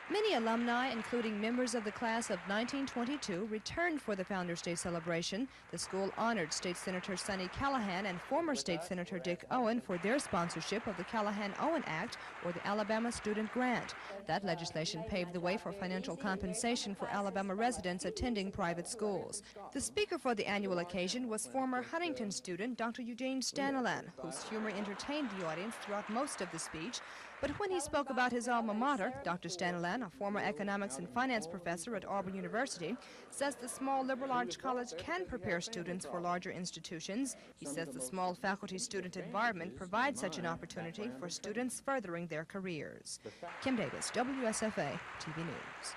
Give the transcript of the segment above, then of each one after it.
Many alumni, including members of the class of 1922, returned for the Founders Day celebration. The school honored State Senator Sonny Callahan and former State Senator Dick Owen for their sponsorship of the Callahan-Owen Act, or the Alabama Student Grant. That legislation paved the way for financial compensation for Alabama residents attending private schools. The speaker for the annual occasion was former Huntington student Dr. Eugene Stanilan, whose humor entertained the audience throughout most of the speech. But when he spoke about his alma mater, Dr. Stanilan, a former economics and finance professor at Auburn University, says the small liberal arts college can prepare students for larger institutions. He says the small faculty-student environment provides such an opportunity for students furthering their careers. Kim Davis, WSFA TV News.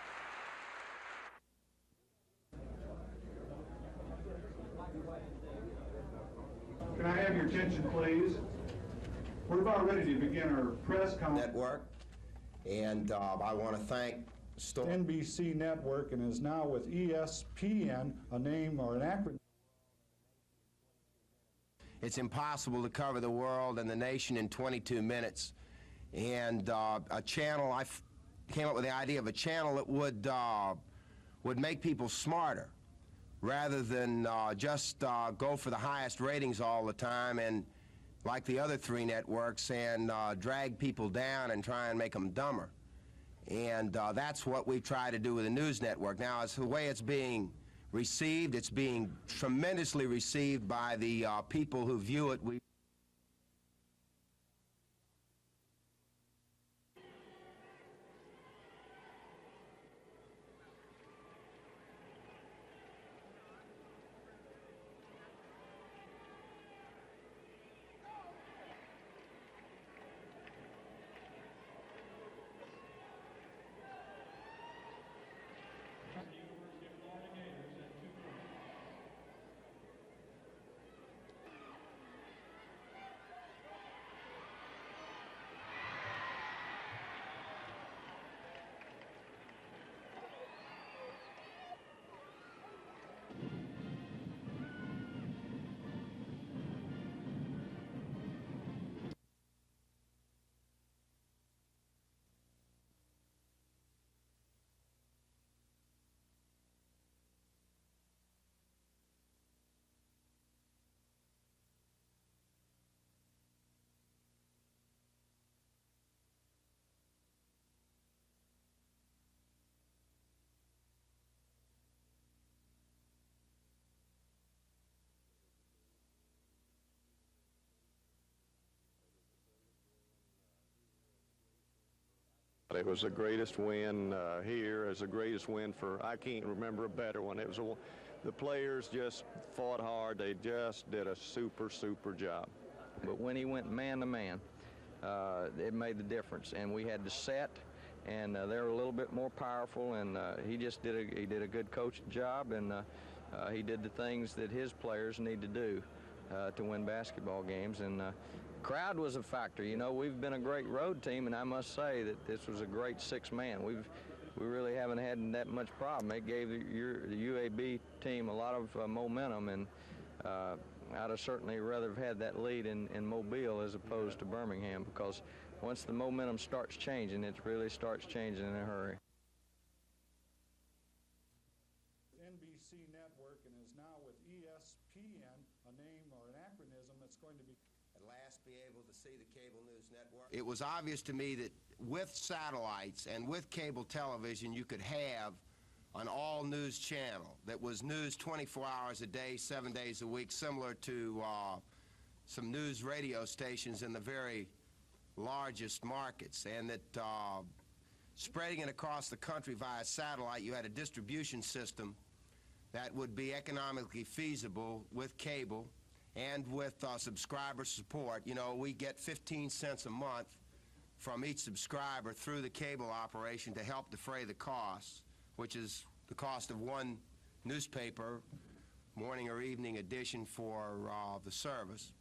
Can I have your attention, please? We're about ready to begin our press conference. Network, and I want to thank NBC Network, and is now with ESPN, a name or an acronym. It's impossible to cover the world and the nation in 22 minutes, and a channel, I came up with the idea of a channel that would make people smarter, rather than just go for the highest ratings all the time and like the other three networks and drag people down and try and make them dumber. And that's what we try to do with the news network. Now, as the way it's being received, it's being tremendously received by the people who view it. It was the greatest win here. It was the greatest win for, I can't remember a better one. It was the players just fought hard. They just did a super, super job. But when he went man to man, it made the difference. And we had to set, and they were a little bit more powerful. And he just did a good coaching job, and he did the things that his players need to do to win basketball games. And crowd was a factor. You know, we've been a great road team, and I must say that this was a great six-man. We really haven't had that much problem. It gave the UAB team a lot of momentum, and I'd have certainly rather have had that lead in Mobile as opposed to Birmingham, because once the momentum starts changing, it really starts changing in a hurry. NBC Network, and is now with ESPN, a name or an acronym that's going to be At last be able to see the cable news network. It was obvious to me that with satellites and with cable television, you could have an all-news channel that was news 24 hours a day, 7 days a week, similar to some news radio stations in the very largest markets, and that spreading it across the country via satellite, you had a distribution system that would be economically feasible with cable and with subscriber support. You know, we get 15 cents a month from each subscriber through the cable operation to help defray the costs, which is the cost of one newspaper, morning or evening edition for the service.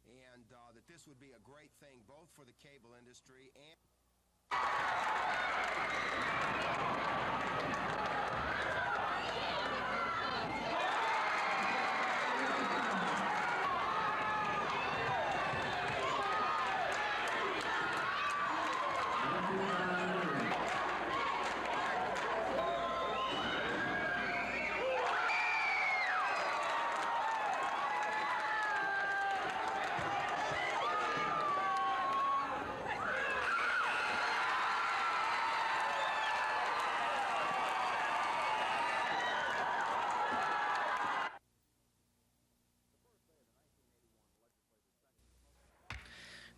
And that this would be a great thing both for the cable industry and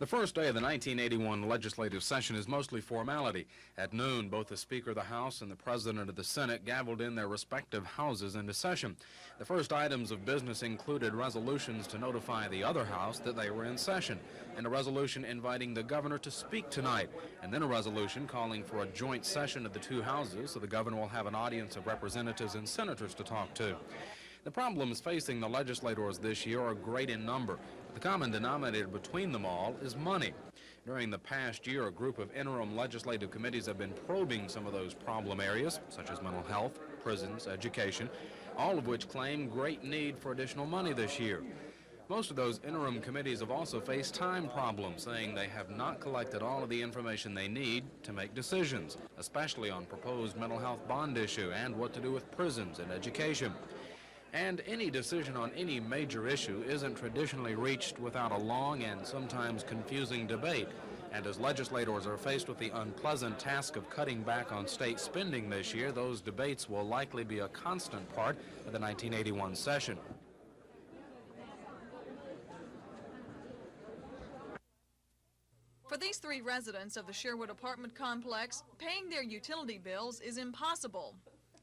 The first day of the 1981 legislative session is mostly formality. At noon, both the Speaker of the House and the President of the Senate gavelled in their respective houses into session. The first items of business included resolutions to notify the other house that they were in session, and a resolution inviting the governor to speak tonight, and then a resolution calling for a joint session of the two houses so the governor will have an audience of representatives and senators to talk to. The problems facing the legislators this year are great in number. The common denominator between them all is money. During the past year, a group of interim legislative committees have been probing some of those problem areas, such as mental health, prisons, education, all of which claim great need for additional money this year. Most of those interim committees have also faced time problems, saying they have not collected all of the information they need to make decisions, especially on proposed mental health bond issue and what to do with prisons and education. And any decision on any major issue isn't traditionally reached without a long and sometimes confusing debate. And as legislators are faced with the unpleasant task of cutting back on state spending this year, those debates will likely be a constant part of the 1981 session. For these three residents of the Sherwood apartment complex, paying their utility bills is impossible.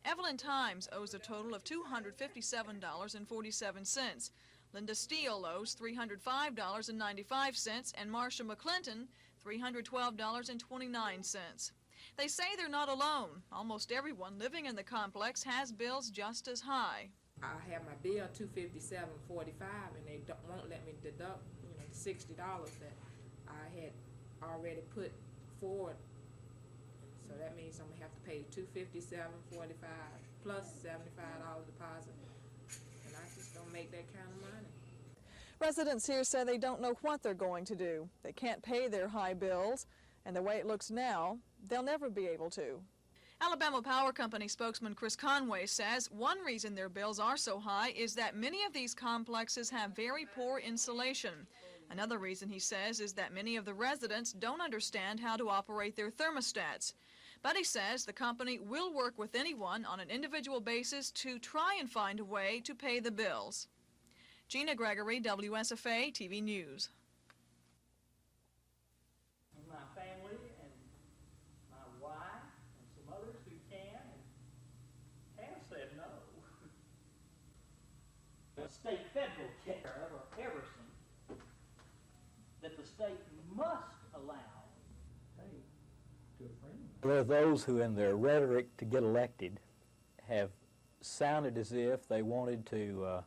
Evelyn Times owes a total of $257.47. Linda Steele owes $305.95, and Marcia McClinton $312.29. They say they're not alone. Almost everyone living in the complex has bills just as high. I have my bill $257.45, and they won't let me deduct, the $60 that I had already put forward. So that means I'm going to have to pay $257.45 plus $75 deposit, and I just don't make that kind of money. Residents here say they don't know what they're going to do. They can't pay their high bills, and the way it looks now, they'll never be able to. Alabama Power Company spokesman Chris Conway says one reason their bills are so high is that many of these complexes have very poor insulation. Another reason, he says, is that many of the residents don't understand how to operate their thermostats. But he says the company will work with anyone on an individual basis to try and find a way to pay the bills. Gina Gregory, WSFA TV News. My family and my wife and some others who can and have said no. The state federal care of everything that the state must allow. There are those who, in their rhetoric to get elected, have sounded as if they wanted to,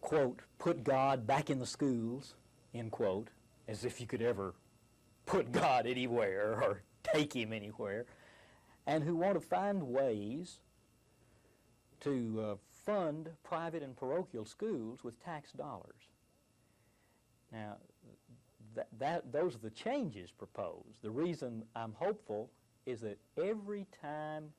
quote, put God back in the schools, end quote, as if you could ever put God anywhere or take him anywhere, and who want to find ways to fund private and parochial schools with tax dollars. Now, those are the changes proposed. The reason I'm hopeful is that every time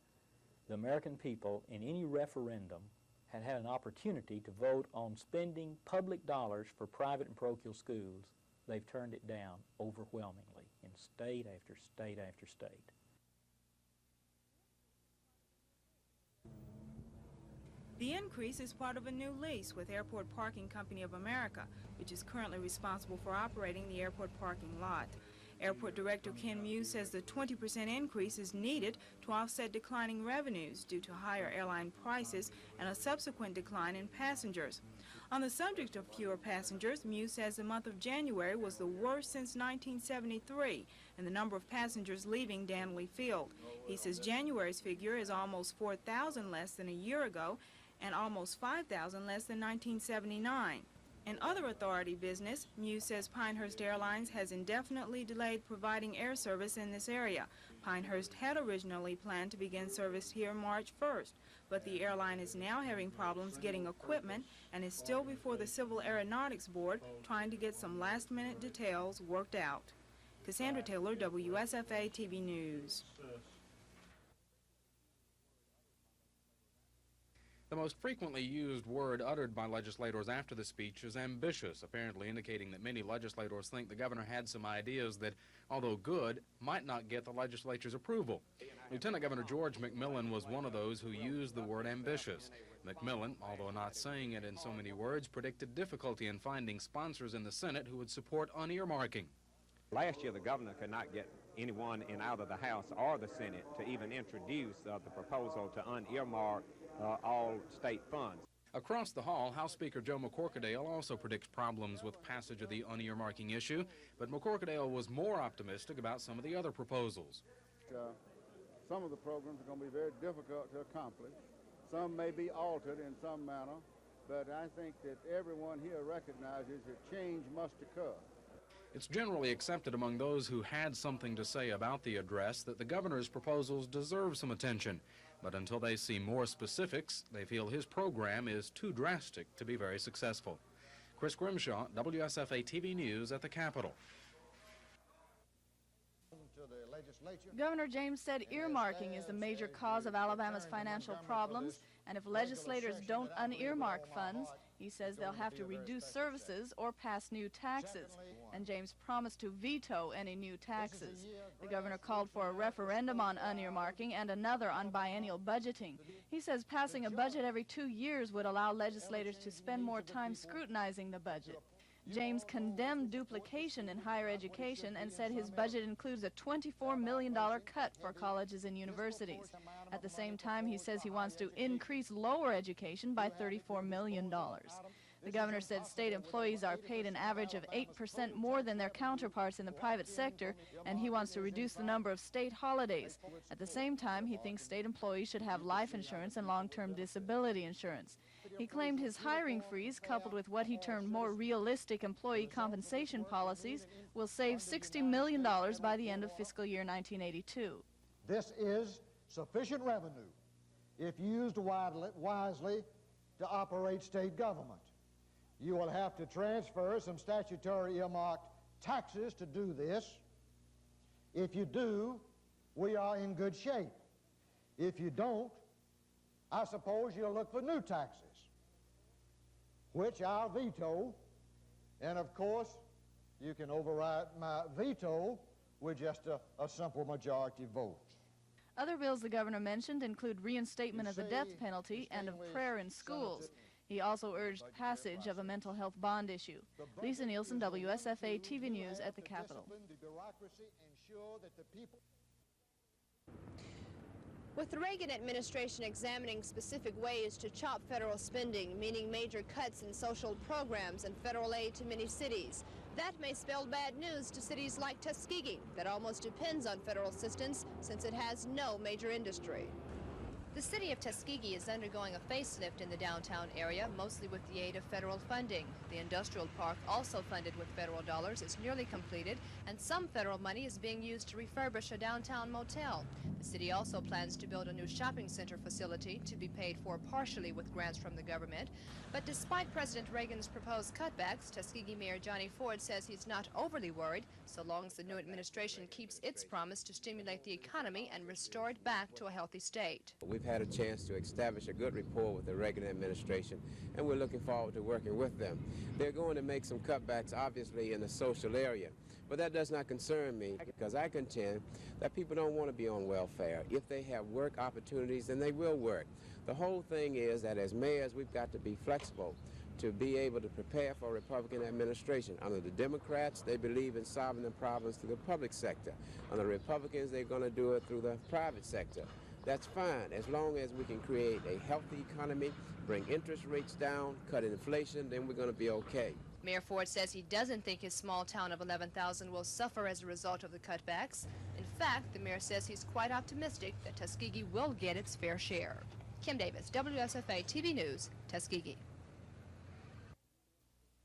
the American people in any referendum had had an opportunity to vote on spending public dollars for private and parochial schools, they've turned it down overwhelmingly in state after state after state. The increase is part of a new lease with Airport Parking Company of America, which is currently responsible for operating the airport parking lot. Airport Director Ken Muse says the 20% increase is needed to offset declining revenues due to higher airline prices and a subsequent decline in passengers. On the subject of fewer passengers, Muse says the month of January was the worst since 1973 in the number of passengers leaving Danley Field. He says January's figure is almost 4,000 less than a year ago and almost 5,000 less than 1979. In other authority business, Muse says Pinehurst Airlines has indefinitely delayed providing air service in this area. Pinehurst had originally planned to begin service here March 1st, but the airline is now having problems getting equipment and is still before the Civil Aeronautics Board trying to get some last-minute details worked out. Cassandra Taylor, WSFA TV News. The most frequently used word uttered by legislators after the speech is ambitious, apparently indicating that many legislators think the governor had some ideas that, although good, might not get the legislature's approval. Lieutenant Governor George McMillan was one of those who used the word ambitious. McMillan, although not saying it in so many words, predicted difficulty in finding sponsors in the Senate who would support unearmarking. Last year, the governor could not get anyone in either the House or the Senate to even introduce the proposal to unearmark all state funds. Across the hall, House Speaker Joe McCorkadale also predicts problems with passage of the unearmarking issue, but McCorkadale was more optimistic about some of the other proposals. Some of the programs are going to be very difficult to accomplish. Some may be altered in some manner, but I think that everyone here recognizes that change must occur. It's generally accepted among those who had something to say about the address that the governor's proposals deserve some attention. But until they see more specifics, they feel his program is too drastic to be very successful. Chris Grimshaw, WSFA TV News at the Capitol. Governor James said earmarking is the major cause of Alabama's financial problems, and if legislators don't unearmark funds, he says they'll have to reduce services or pass new taxes, and James promised to veto any new taxes. The governor called for a referendum on unearmarking and another on biennial budgeting. He says passing a budget every 2 years would allow legislators to spend more time scrutinizing the budget. James condemned duplication in higher education and said his budget includes a $24 million cut for colleges and universities. At the same time, he says he wants to increase lower education by $34 million. The governor said state employees are paid an average of 8% more than their counterparts in the private sector, and he wants to reduce the number of state holidays. At the same time, he thinks state employees should have life insurance and long-term disability insurance. He claimed his hiring freeze, coupled with what he termed more realistic employee compensation policies, will save $60 million by the end of fiscal year 1982. This is sufficient revenue, if used wisely, to operate state government. You will have to transfer some statutory earmarked taxes to do this. If you do, we are in good shape. If you don't, I suppose you'll look for new taxes, which I'll veto, and of course, you can override my veto with just a simple majority vote. Other bills the governor mentioned include reinstatement of the death penalty and of prayer in schools. He also urged passage of a mental health bond issue. Lisa Nielsen, WSFA TV News at the Capitol. With the Reagan administration examining specific ways to chop federal spending, meaning major cuts in social programs and federal aid to many cities, that may spell bad news to cities like Tuskegee that almost depends on federal assistance since it has no major industry. The city of Tuskegee is undergoing a facelift in the downtown area, mostly with the aid of federal funding. The industrial park, also funded with federal dollars, is nearly completed, and some federal money is being used to refurbish a downtown motel. The city also plans to build a new shopping center facility to be paid for partially with grants from the government. But despite President Reagan's proposed cutbacks, Tuskegee Mayor Johnny Ford says he's not overly worried so long as the new administration keeps its promise to stimulate the economy and restore it back to a healthy state. We've had a chance to establish a good rapport with the Reagan administration, and we're looking forward to working with them. They're going to make some cutbacks, obviously, in the social area, but that does not concern me because I contend that people don't want to be on welfare. If they have work opportunities, then they will work. The whole thing is that as mayors, we've got to be flexible to be able to prepare for a Republican administration. Under the Democrats, they believe in solving the problems through the public sector. Under the Republicans, they're going to do it through the private sector. That's fine, as long as we can create a healthy economy, bring interest rates down, cut inflation, then we're going to be okay. Mayor Ford says he doesn't think his small town of 11,000 will suffer as a result of the cutbacks. In fact, the mayor says he's quite optimistic that Tuskegee will get its fair share. Kim Davis, WSFA TV News, Tuskegee.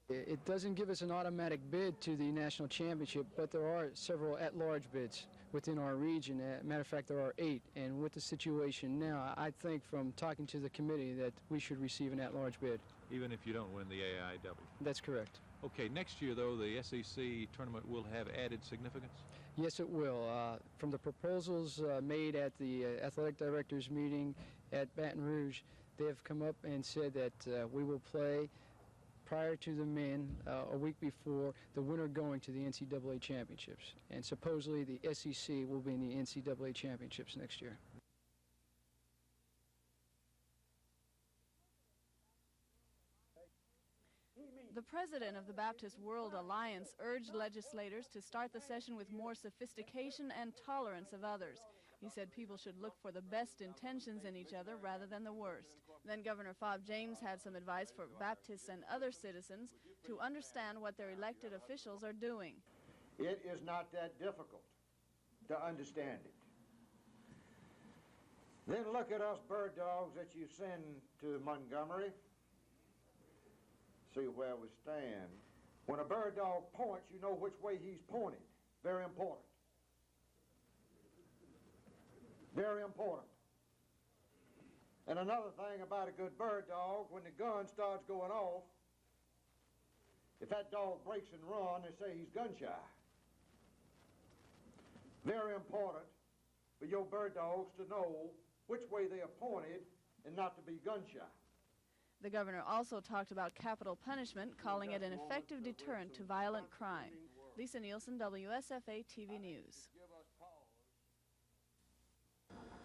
It doesn't give us an automatic bid to the national championship, but there are several at-large bids within our region. Matter of fact, there are 8. And with the situation now, I think from talking to the committee that we should receive an at-large bid. Even if you don't win the AIW? That's correct. Okay, next year, though, the SEC tournament will have added significance? Yes, it will. From the proposals made at the athletic directors meeting at Baton Rouge, they have come up and said that we will play prior to the men a week before the winner going to the NCAA championships. And supposedly the SEC will be in the NCAA championships next year. The president of the Baptist World Alliance urged legislators to start the session with more sophistication and tolerance of others. He said people should look for the best intentions in each other rather than the worst. Then Governor Fob James had some advice for Baptists and other citizens to understand what their elected officials are doing. It is not that difficult to understand it. Then look at us bird dogs that you send to Montgomery. See where we stand. When a bird dog points, you know which way he's pointing. Very important. Very important. And another thing about a good bird dog, when the gun starts going off, if that dog breaks and runs, they say he's gun shy. Very important for your bird dogs to know which way they are pointed and not to be gun shy. The governor also talked about capital punishment, calling it an effective deterrent to violent crime. Lisa Nielsen, WSFA TV News.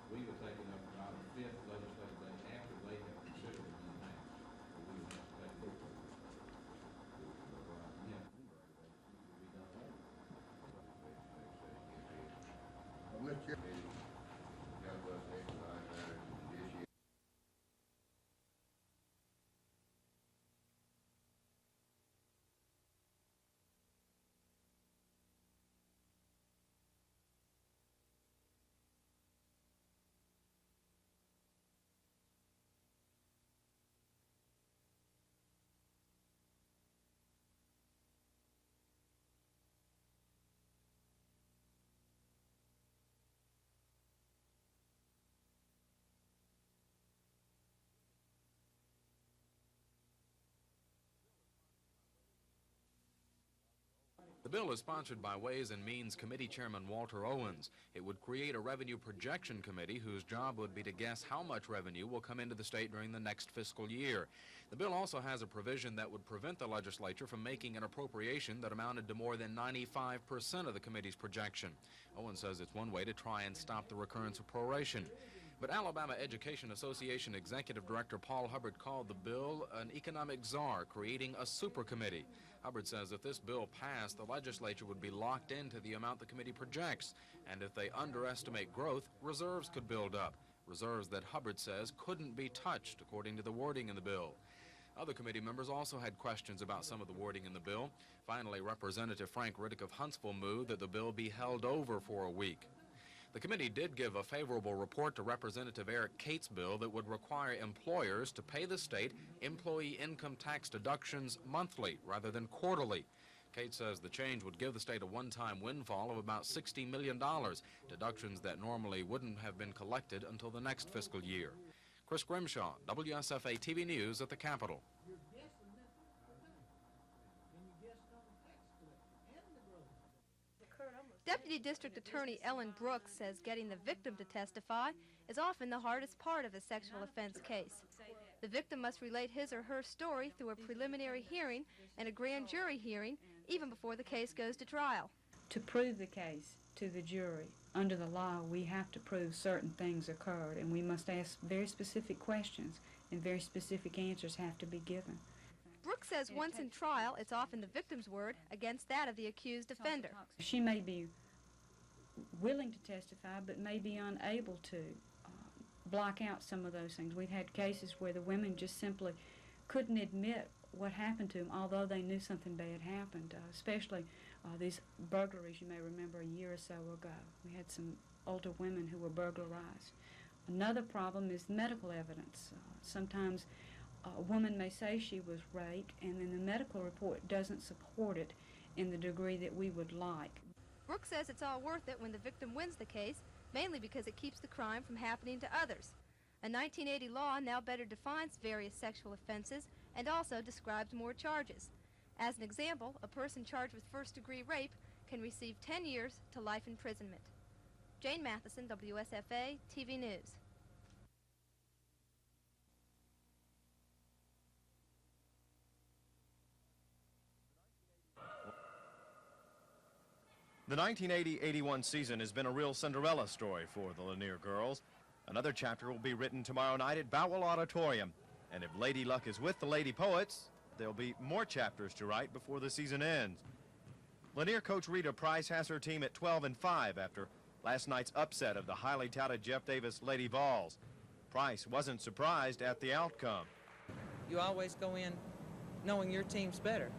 We were taking up about a fifth legislative day after they have considered it in the House. So we would have to take it. The bill is sponsored by Ways and Means Committee Chairman Walter Owens. It would create a revenue projection committee whose job would be to guess how much revenue will come into the state during the next fiscal year. The bill also has a provision that would prevent the legislature from making an appropriation that amounted to more than 95% of the committee's projection. Owens says it's one way to try and stop the recurrence of proration. But Alabama Education Association Executive Director Paul Hubbard called the bill an economic czar, creating a super committee. Hubbard says if this bill passed, the legislature would be locked into the amount the committee projects, and if they underestimate growth, reserves could build up, reserves that Hubbard says couldn't be touched, according to the wording in the bill. Other committee members also had questions about some of the wording in the bill. Finally, Representative Frank Riddick of Huntsville moved that the bill be held over for a week. The committee did give a favorable report to Representative Eric Cates' bill that would require employers to pay the state employee income tax deductions monthly rather than quarterly. Cates says the change would give the state a one-time windfall of about $60 million, deductions that normally wouldn't have been collected until the next fiscal year. Chris Grimshaw, WSFA TV News at the Capitol. Deputy District Attorney Ellen Brooks says getting the victim to testify is often the hardest part of a sexual offense case. The victim must relate his or her story through a preliminary hearing and a grand jury hearing, even before the case goes to trial. To prove the case to the jury, under the law, we have to prove certain things occurred, and we must ask very specific questions, and very specific answers have to be given. Brooks says once in trial, it's often the victim's word against that of the accused offender. She may be willing to testify, but may be unable to block out some of those things. We've had cases where the women just simply couldn't admit what happened to them, although they knew something bad happened, especially these burglaries you may remember a year or so ago. We had some older women who were burglarized. Another problem is medical evidence. Sometimes a woman may say she was raped, and then the medical report doesn't support it in the degree that we would like. Brooks says it's all worth it when the victim wins the case, mainly because it keeps the crime from happening to others. A 1980 law now better defines various sexual offenses and also describes more charges. As an example, a person charged with first-degree rape can receive 10 years to life imprisonment. Jane Matheson, WSFA TV News. The 1980-81 season has been a real Cinderella story for the Lanier girls. Another chapter will be written tomorrow night at Bowell Auditorium. And if Lady Luck is with the Lady Poets, there'll be more chapters to write before the season ends. Lanier coach Rita Price has her team at 12-5 after last night's upset of the highly touted Jeff Davis Lady Vols. Price wasn't surprised at the outcome. You always go in knowing your team's better.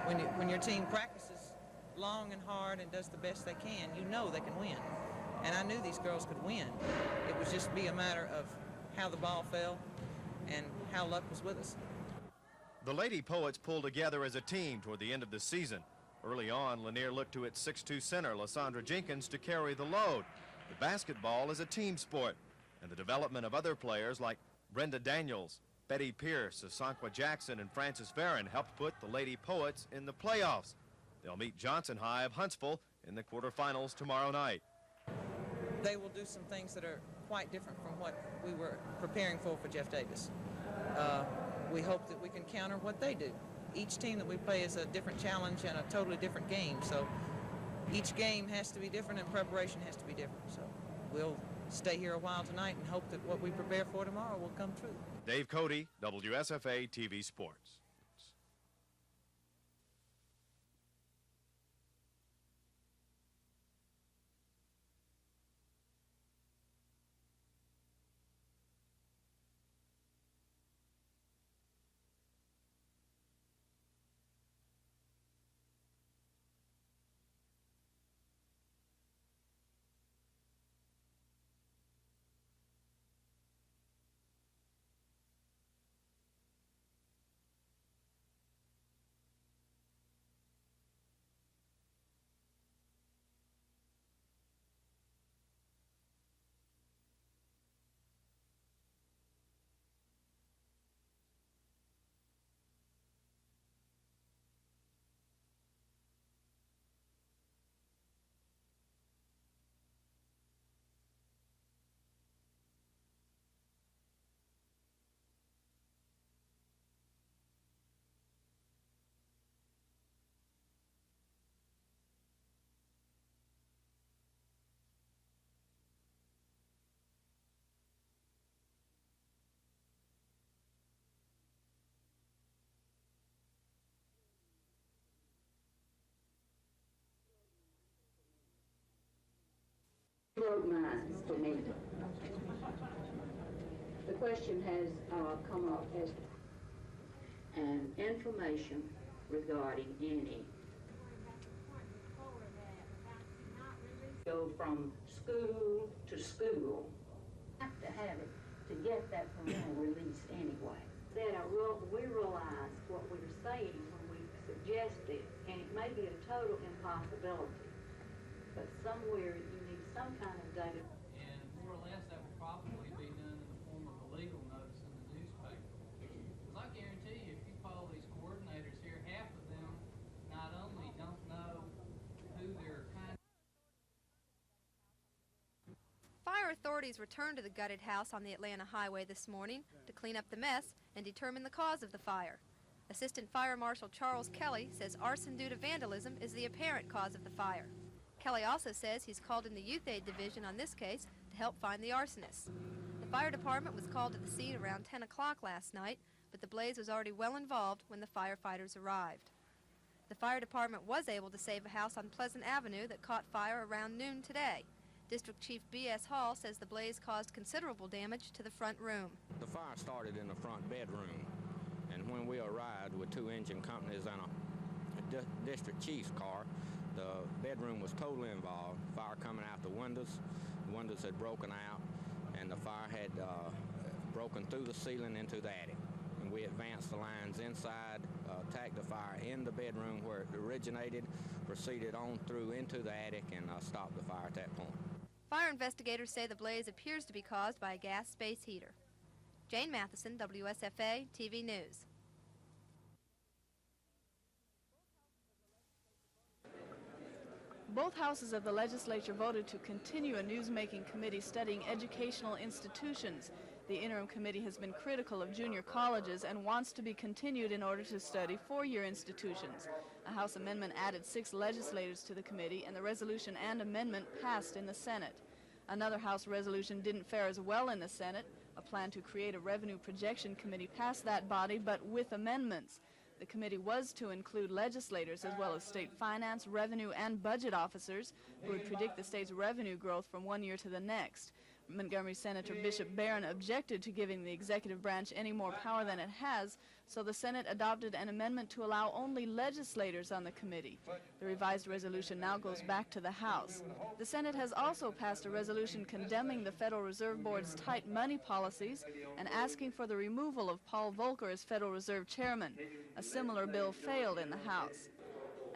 When your team practices long and hard and does the best they can, you know they can win. And I knew these girls could win. It would just be a matter of how the ball fell and how luck was with us. The Lady Poets pulled together as a team toward the end of the season. Early on, Lanier looked to its 6'2" center, Lysandra Jenkins, to carry the load. The basketball is a team sport, and the development of other players like Brenda Daniels, Betty Pierce, Asanqua Jackson, and Frances Farron helped put the Lady Poets in the playoffs. They'll meet Johnson High of Huntsville in the quarterfinals tomorrow night. They will do some things that are quite different from what we were preparing for Jeff Davis. We hope that we can counter what they do. Each team that we play is a different challenge and a totally different game, so each game has to be different and preparation has to be different. So we'll stay here a while tonight and hope that what we prepare for tomorrow will come true. Dave Cody, WSFA TV Sports. Broke minds to me. The question has come up as information regarding any go from school to school. Have to have it to get that parental release anyway. That we realize what we're saying when we suggest it, and it may be a total impossibility, but somewhere you need some kind of data. And more or less that will probably be done in the form of a legal notice in the newspaper. Because I guarantee you, if you poll these coordinators here, half of them not only don't know who they're Fire authorities returned to the gutted house on the Atlanta highway this morning to clean up the mess and determine the cause of the fire. Assistant Fire Marshal Charles Kelly says arson due to vandalism is the apparent cause of the fire. Kelly also says he's called in the Youth Aid Division on this case to help find the arsonists. The fire department was called to the scene around 10 o'clock last night, but the blaze was already well involved when the firefighters arrived. The fire department was able to save a house on Pleasant Avenue that caught fire around noon today. District Chief B.S. Hall says the blaze caused considerable damage to the front room. The fire started in the front bedroom, and when we arrived with 2 engine companies and a district chief's car, the bedroom was totally involved. Fire coming out the windows had broken out, and the fire had broken through the ceiling into the attic. And we advanced the lines inside, attacked the fire in the bedroom where it originated, proceeded on through into the attic, and stopped the fire at that point. Fire investigators say the blaze appears to be caused by a gas space heater. Jane Matheson, WSFA TV News. Both houses of the legislature voted to continue a news-making committee studying educational institutions. The interim committee has been critical of junior colleges and wants to be continued in order to study four-year institutions. A House amendment added 6 legislators to the committee, and the resolution and amendment passed in the Senate. Another House resolution didn't fare as well in the Senate. A plan to create a revenue projection committee passed that body, but with amendments. The committee was to include legislators as well as state finance, revenue, and budget officers who would predict the state's revenue growth from one year to the next. Montgomery Senator Bishop Barron objected to giving the executive branch any more power than it has, so the Senate adopted an amendment to allow only legislators on the committee. The revised resolution now goes back to the House. The Senate has also passed a resolution condemning the Federal Reserve Board's tight money policies and asking for the removal of Paul Volcker as Federal Reserve Chairman. A similar bill failed in the House.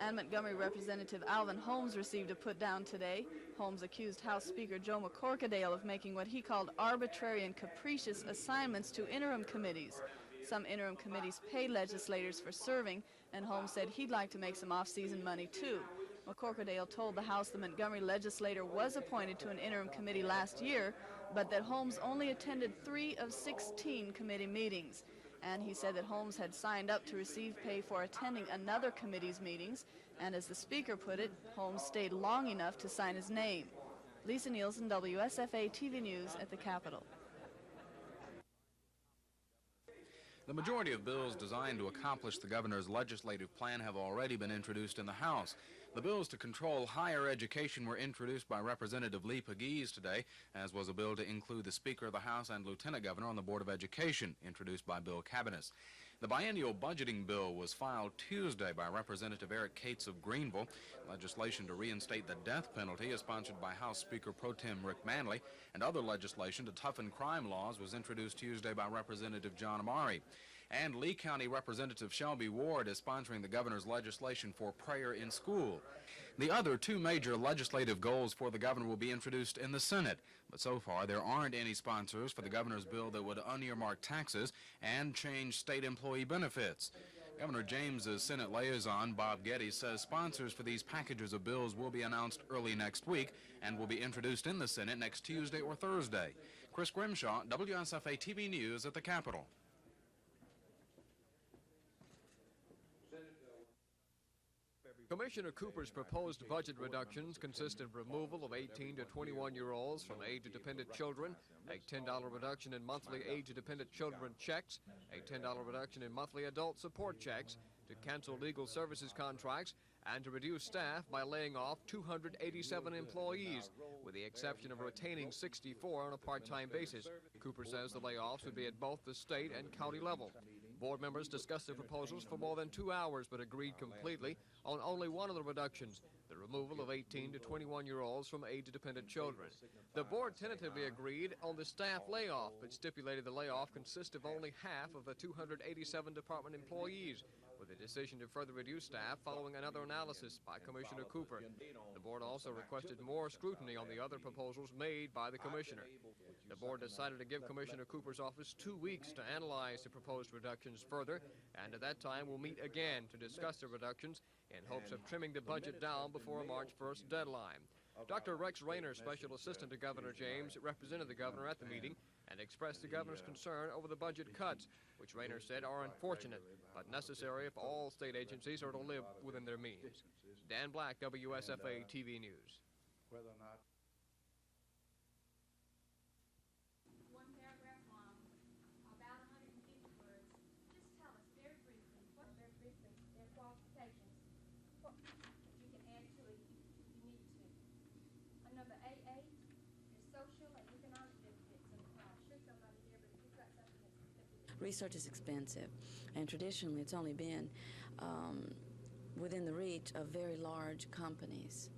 And Montgomery Representative Alvin Holmes received a put-down today. Holmes accused House Speaker Joe McCorkadale of making what he called arbitrary and capricious assignments to interim committees. Some interim committees pay legislators for serving, and Holmes said he'd like to make some off-season money too. McCorkadale told the House the Montgomery legislator was appointed to an interim committee last year, but that Holmes only attended 3 of 16 committee meetings. And he said that Holmes had signed up to receive pay for attending another committee's meetings, and as the Speaker put it, Holmes stayed long enough to sign his name. Lisa Nielsen, WSFA TV News at the Capitol. The majority of bills designed to accomplish the governor's legislative plan have already been introduced in the House. The bills to control higher education were introduced by Representative Lee Pegues today, as was a bill to include the Speaker of the House and Lieutenant Governor on the Board of Education, introduced by Bill Cabanis. The biennial budgeting bill was filed Tuesday by Representative Eric Cates of Greenville. Legislation to reinstate the death penalty is sponsored by House Speaker Pro Tem Rick Manley, and other legislation to toughen crime laws was introduced Tuesday by Representative John Amari. And Lee County Representative Shelby Ward is sponsoring the governor's legislation for prayer in school. The other 2 major legislative goals for the governor will be introduced in the Senate, but so far there aren't any sponsors for the governor's bill that would unearmark taxes and change state employee benefits. Governor James's Senate liaison, Bob Getty, says sponsors for these packages of bills will be announced early next week and will be introduced in the Senate next Tuesday or Thursday. Chris Grimshaw, WSFA TV News at the Capitol. Commissioner Cooper's proposed budget reductions consist of removal of 18 to 21-year-olds from age-dependent children, a $10 reduction in monthly age-dependent children checks, a $10 reduction in monthly adult support checks, to cancel legal services contracts, and to reduce staff by laying off 287 employees, with the exception of retaining 64 on a part-time basis. Cooper says the layoffs would be at both the state and county level. Board members discussed the proposals for more than 2 hours, but agreed completely on only one of the reductions, the removal of 18 to 21-year-olds from age-dependent children. The board tentatively agreed on the staff layoff, but stipulated the layoff consist of only half of the 287 department employees, with a decision to further reduce staff following another analysis by Commissioner Cooper. The board also requested more scrutiny on the other proposals made by the commissioner. The board decided to give Commissioner Cooper's office 2 weeks to analyze the proposed reductions further, and at that time we'll meet again to discuss the reductions in hopes of trimming the budget down before a March 1st deadline. Dr. Rex Rayner, Special Assistant to Governor James, represented the governor at the meeting and expressed the governor's concern over the budget cuts, which Rayner said are unfortunate but necessary if all state agencies are to live within their means. Dan Black, WSFA TV News. Whether or not One paragraph long, about 150 words. Just tell us very briefly, their qualifications, what you can add to it if you need to. On number A8, your social and economic benefits. And I'm sure somebody here, but if you've got something that's Research is expensive, and traditionally it's only been within the reach of very large companies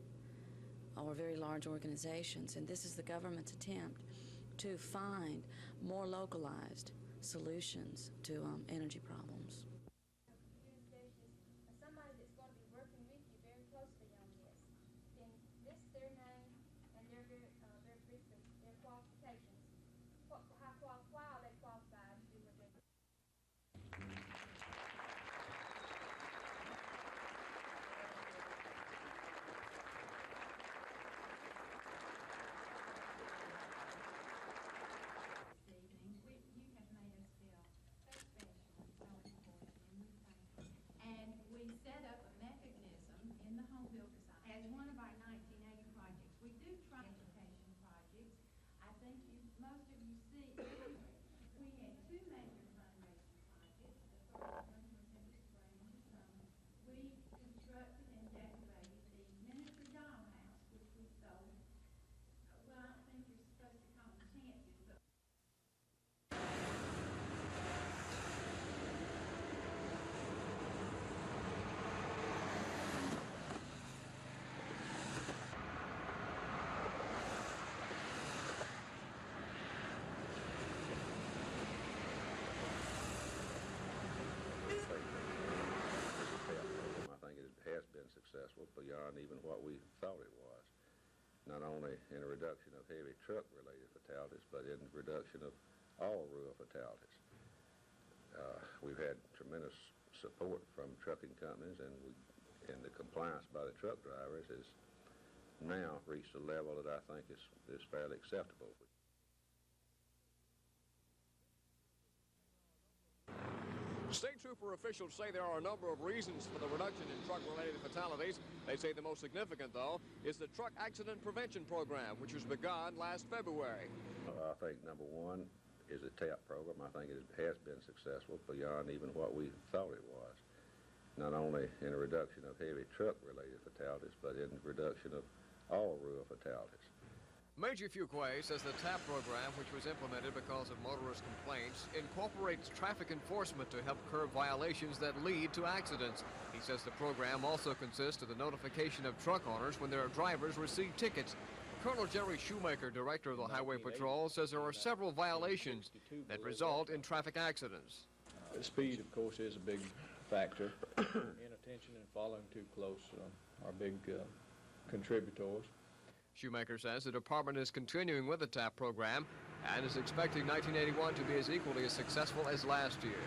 or very large organizations, and this is the government's attempt to find more localized solutions to energy problems. somebody that's going to be working with you very closely on this. Then list their name and their very briefly their qualifications. Why are they qualified to do what they do? You have made us feel so special and so think most of you see, we had two major fundraising projects. The first one was in the spring and the summer. We constructed and decorated the miniature dollhouse, which we sold. Well, I don't think you're supposed to call them champions, but I think it has been successful beyond even what we thought it was. Not only in a reduction of heavy truck-related fatalities, but in reduction of all rural fatalities. We've had tremendous support from trucking companies, and the compliance by the truck drivers has now reached a level that I think is fairly acceptable. State trooper officials say there are a number of reasons for the reduction in truck-related fatalities. They say the most significant, though, is the Truck Accident Prevention Program, which was begun last February. I think number one is the TAP program. I think it has been successful beyond even what we thought it was. Not only in a reduction of heavy truck-related fatalities, but in reduction of all rural fatalities. Major Fuquay says the TAP program, which was implemented because of motorist complaints, incorporates traffic enforcement to help curb violations that lead to accidents. He says the program also consists of the notification of truck owners when their drivers receive tickets. Colonel Jerry Shoemaker, director of the Highway Patrol, says there are several violations that result in traffic accidents. Speed, of course, is a big factor. Inattention and following too close are big contributors. Shoemaker says the department is continuing with the TAP program and is expecting 1981 to be as equally as successful as last year.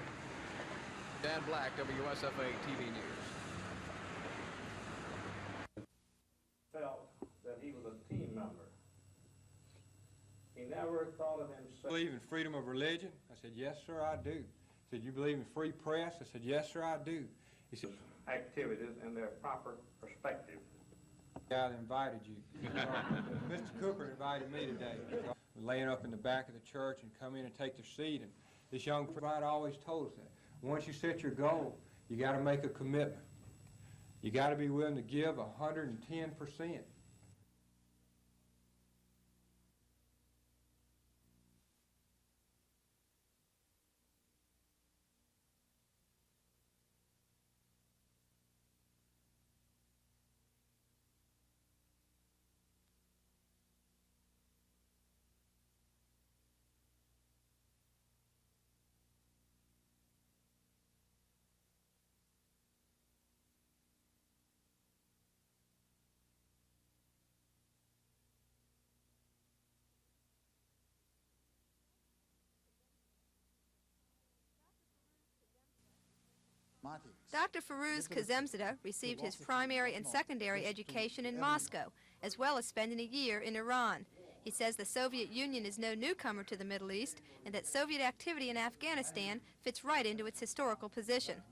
Dan Black, WSFA TV News. Felt that he was a team member. He never thought of himself. Believe in freedom of religion? I said, yes, sir, I do. He said, you believe in free press? I said, yes, sir, I do. He said, activities in their proper perspective. God invited you. Mr. Cooper invited me today. Laying up in the back of the church and come in and take their seat. And this young provider always told us that. Once you set your goal, you got to make a commitment. You got to be willing to give 110%. Dr. Firuz Kazemzadeh received his primary and secondary education in Moscow, as well as spending a year in Iran. He says the Soviet Union is no newcomer to the Middle East and that Soviet activity in Afghanistan fits right into its historical position.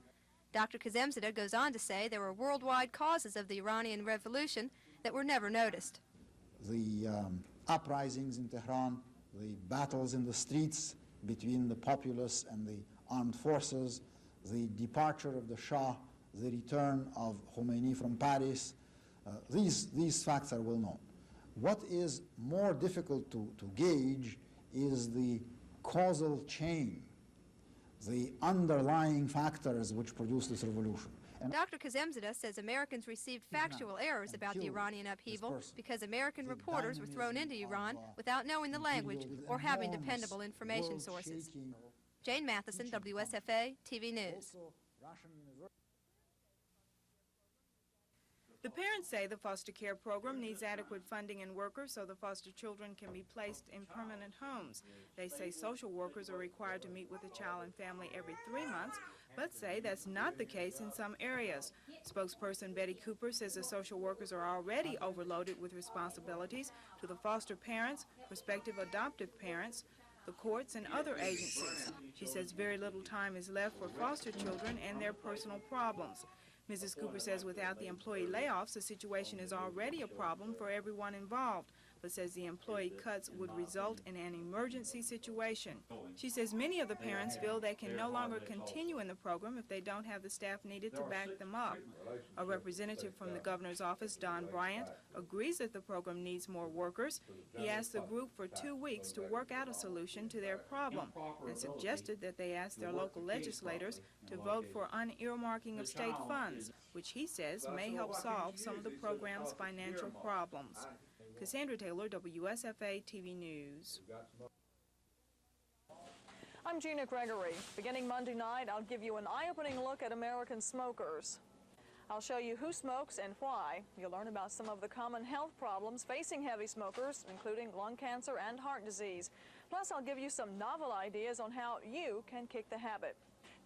Dr. Kazemzadeh goes on to say there were worldwide causes of the Iranian Revolution that were never noticed. The uprisings in Tehran, the battles in the streets between the populace and the armed forces, the departure of the Shah, the return of Khomeini from Paris, these facts are well known. What is more difficult to gauge is the causal chain, the underlying factors which produce this revolution. And Dr. Kazemzadeh says Americans received factual errors about the Iranian upheaval because American reporters were thrown into Iran without knowing the language or having dependable information sources. Jane Matheson, WSFA TV News. The parents say the foster care program needs adequate funding and workers so the foster children can be placed in permanent homes. They say social workers are required to meet with the child and family every 3 months, but say that's not the case in some areas. Spokesperson Betty Cooper says the social workers are already overloaded with responsibilities to the foster parents, prospective adoptive parents, the courts, and other agencies. She says very little time is left for foster children and their personal problems. Mrs. Cooper says without the employee layoffs, the situation is already a problem for everyone involved. but says the employee cuts would result in an emergency situation. She says many of the parents feel they can no longer continue in the program if they don't have the staff needed to back them up. A representative from the governor's office, Don Bryant, agrees that the program needs more workers. He asked the group for 2 weeks to work out a solution to their problem and suggested that they ask their local legislators to vote for unearmarking of state funds, which he says may help solve some of the program's financial problems. Cassandra Taylor, WSFA TV News. I'm Gina Gregory. Beginning Monday night, I'll give you an eye-opening look at American smokers. I'll show you who smokes and why. You'll learn about some of the common health problems facing heavy smokers, including lung cancer and heart disease. Plus, I'll give you some novel ideas on how you can kick the habit.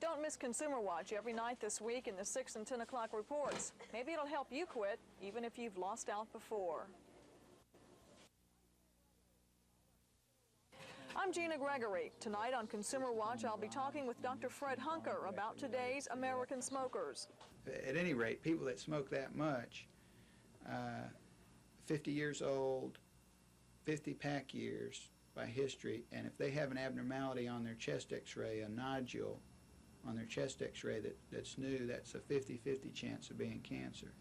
Don't miss Consumer Watch every night this week in the 6 and 10 o'clock reports. Maybe it'll help you quit, even if you've lost out before. I'm Gina Gregory. Tonight on Consumer Watch, I'll be talking with Dr. Fred Hunker about today's American smokers. At any rate, people that smoke that much, 50 years old, 50 pack years by history, and if they have an abnormality on their chest x-ray, a nodule on their chest x-ray that's new, that's a 50-50 chance of being cancer.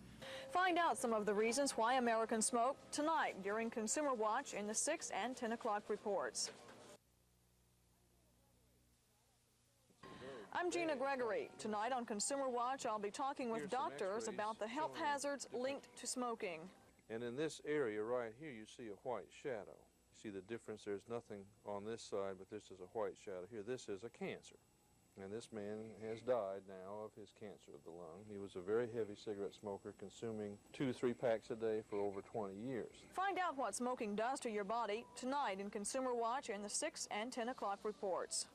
Find out some of the reasons why Americans smoke tonight during Consumer Watch in the 6 and 10 o'clock reports. I'm Gina Gregory. Tonight on Consumer Watch, I'll be talking with doctors about the health hazards linked to smoking. And in this area right here, you see a white shadow. You see the difference? There's nothing on this side, but this is a white shadow here. This is a cancer. And this man has died now of his cancer of the lung. He was a very heavy cigarette smoker, consuming 2 to 3 packs a day for over 20 years. Find out what smoking does to your body tonight in Consumer Watch in the 6 and 10 o'clock reports.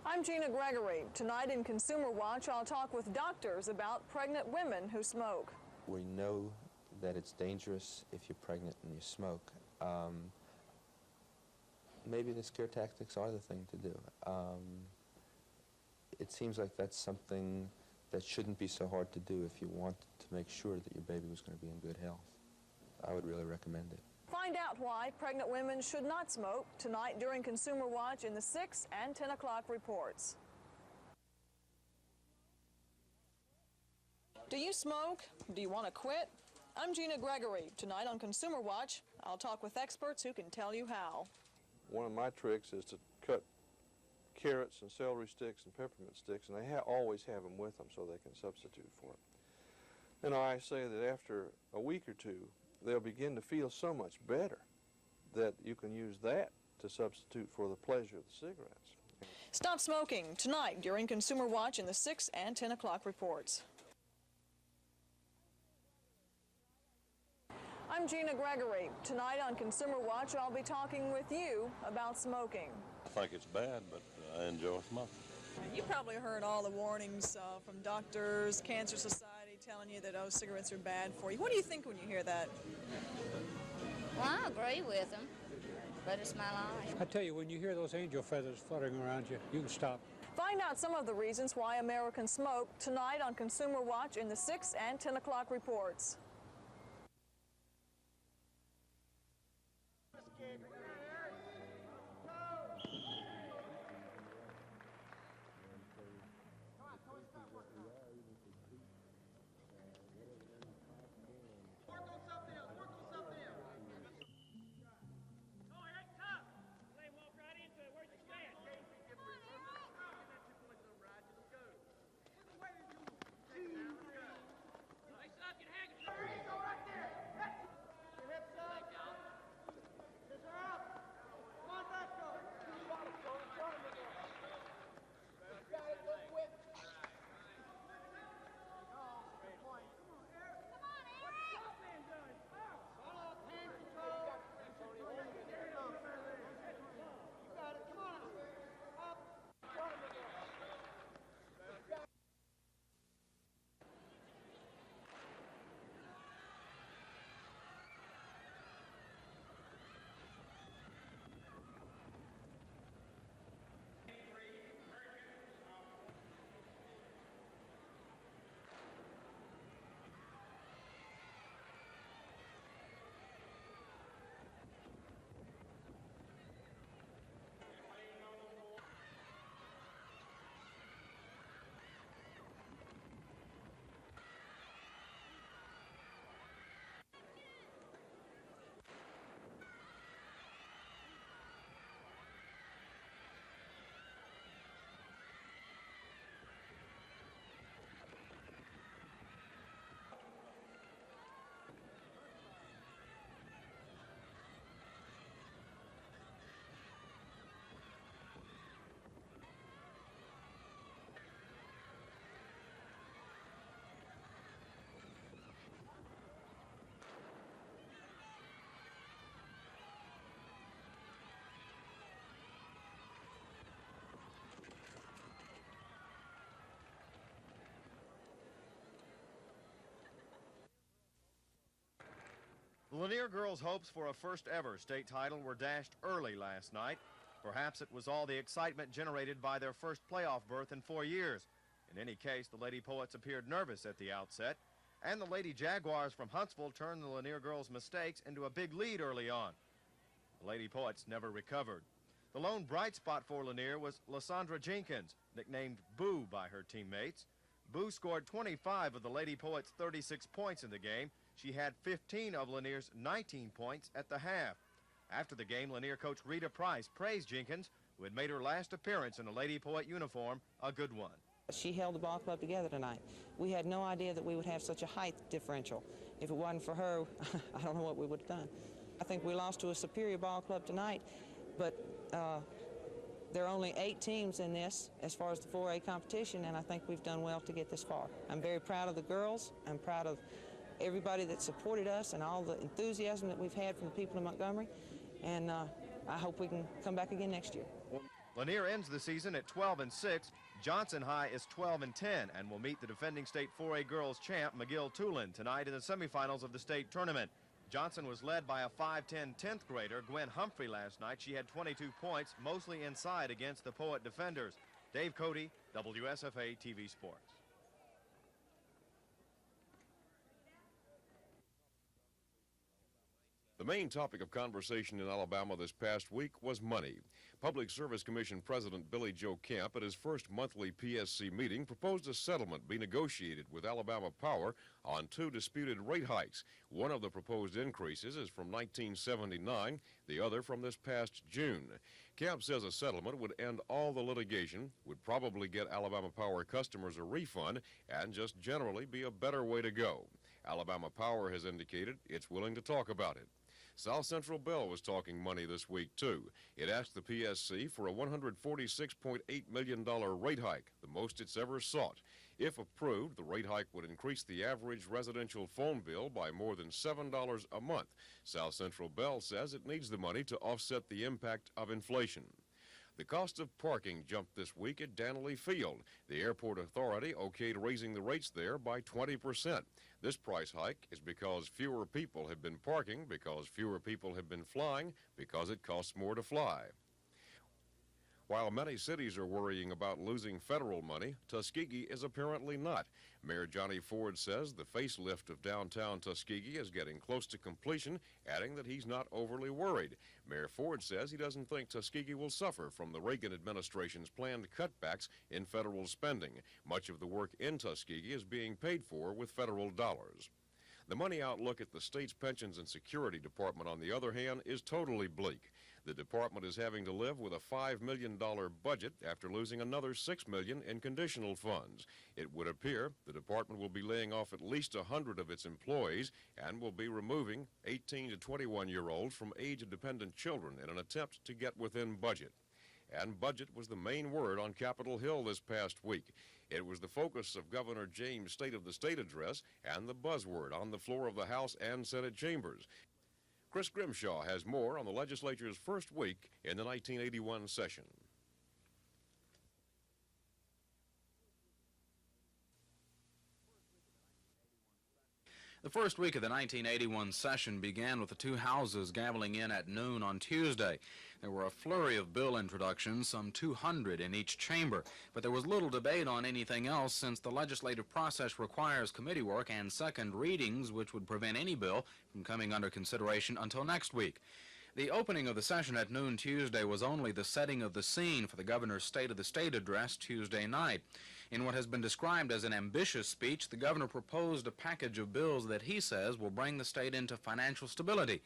I'm Gina Gregory. Tonight in Consumer Watch, I'll talk with doctors about pregnant women who smoke. We know that it's dangerous if you're pregnant and you smoke. Maybe the scare tactics are the thing to do. It seems like that's something that shouldn't be so hard to do if you want to make sure that your baby was going to be in good health. I would really recommend it. Find out why pregnant women should not smoke tonight during Consumer Watch in the 6 and 10 o'clock reports. Do you smoke? Do you want to quit? I'm Gina Gregory. Tonight on Consumer Watch, I'll talk with experts who can tell you how. One of my tricks is to cut carrots and celery sticks and peppermint sticks, and they always have them with them so they can substitute for it. And I say that after a week or two, they'll begin to feel so much better that you can use that to substitute for the pleasure of the cigarettes. Stop smoking tonight during Consumer Watch in the 6 and 10 o'clock reports. I'm Gina Gregory. Tonight on Consumer Watch, I'll be talking with you about smoking. I think it's bad, but I enjoy smoking. You probably heard all the warnings from doctors, Cancer Society, telling you that, cigarettes are bad for you. What do you think when you hear that? Well, I agree with them, but it's my life. I tell you, when you hear those angel feathers fluttering around you, you can stop. Find out some of the reasons why Americans smoke tonight on Consumer Watch in the 6 and 10 o'clock reports. The Lanier girls' hopes for a first-ever state title were dashed early last night. Perhaps it was all the excitement generated by their first playoff berth in 4 years. In any case, the Lady Poets appeared nervous at the outset, and the Lady Jaguars from Huntsville turned the Lanier girls' mistakes into a big lead early on. The Lady Poets never recovered. The lone bright spot for Lanier was Lysandra Jenkins, nicknamed Boo by her teammates. Boo scored 25 of the Lady Poets' 36 points in the game. She had 15 of Lanier's 19 points at the half. After the game, Lanier coach Rita Price praised Jenkins, who had made her last appearance in a Lady Poet uniform, a good one. She held the ball club together tonight. We had no idea that we would have such a height differential. If it wasn't for her, I don't know what we would have done. I think we lost to a superior ball club tonight, but there are only 8 teams in this as far as the 4A competition, and I think we've done well to get this far. I'm very proud of the girls. I'm proud of everybody that supported us and all the enthusiasm that we've had from the people in Montgomery, and I hope we can come back again next year. Lanier ends the season at 12-6. Johnson High is 12-10 and will meet the defending state 4A girls champ McGill-Tulin tonight in the semifinals of the state tournament. Johnson was led by a 5'10" 10th grader, Gwen Humphrey, last night. She had 22 points, mostly inside against the Poet defenders. Dave Cody, WSFA TV Sports. The main topic of conversation in Alabama this past week was money. Public Service Commission President Billy Joe Camp, at his first monthly PSC meeting, proposed a settlement be negotiated with Alabama Power on 2 disputed rate hikes. One of the proposed increases is from 1979, the other from this past June. Camp says a settlement would end all the litigation, would probably get Alabama Power customers a refund, and just generally be a better way to go. Alabama Power has indicated it's willing to talk about it. South Central Bell was talking money this week, too. It asked the PSC for a $146.8 million rate hike, the most it's ever sought. If approved, the rate hike would increase the average residential phone bill by more than $7 a month. South Central Bell says it needs the money to offset the impact of inflation. The cost of parking jumped this week at Danley Field. The airport authority okayed raising the rates there by 20%. This price hike is because fewer people have been parking, because fewer people have been flying, because it costs more to fly. While many cities are worrying about losing federal money, Tuskegee is apparently not. Mayor Johnny Ford says the facelift of downtown Tuskegee is getting close to completion, adding that he's not overly worried. Mayor Ford says he doesn't think Tuskegee will suffer from the Reagan administration's planned cutbacks in federal spending. Much of the work in Tuskegee is being paid for with federal dollars. The money outlook at the state's Pensions and Security Department, on the other hand, is totally bleak. The department is having to live with a $5 million budget after losing another $6 million in conditional funds. It would appear the department will be laying off at least 100 of its employees and will be removing 18 to 21-year-olds from age-dependent children in an attempt to get within budget. And budget was the main word on Capitol Hill this past week. It was the focus of Governor James' State of the State address and the buzzword on the floor of the House and Senate chambers. Chris Grimshaw has more on the legislature's first week in the 1981 session. The first week of the 1981 session began with the 2 houses gaveling in at noon on Tuesday. There were a flurry of bill introductions, some 200 in each chamber, but there was little debate on anything else since the legislative process requires committee work and second readings, which would prevent any bill from coming under consideration until next week. The opening of the session at noon Tuesday was only the setting of the scene for the governor's State of the State address Tuesday night. In what has been described as an ambitious speech, the governor proposed a package of bills that he says will bring the state into financial stability.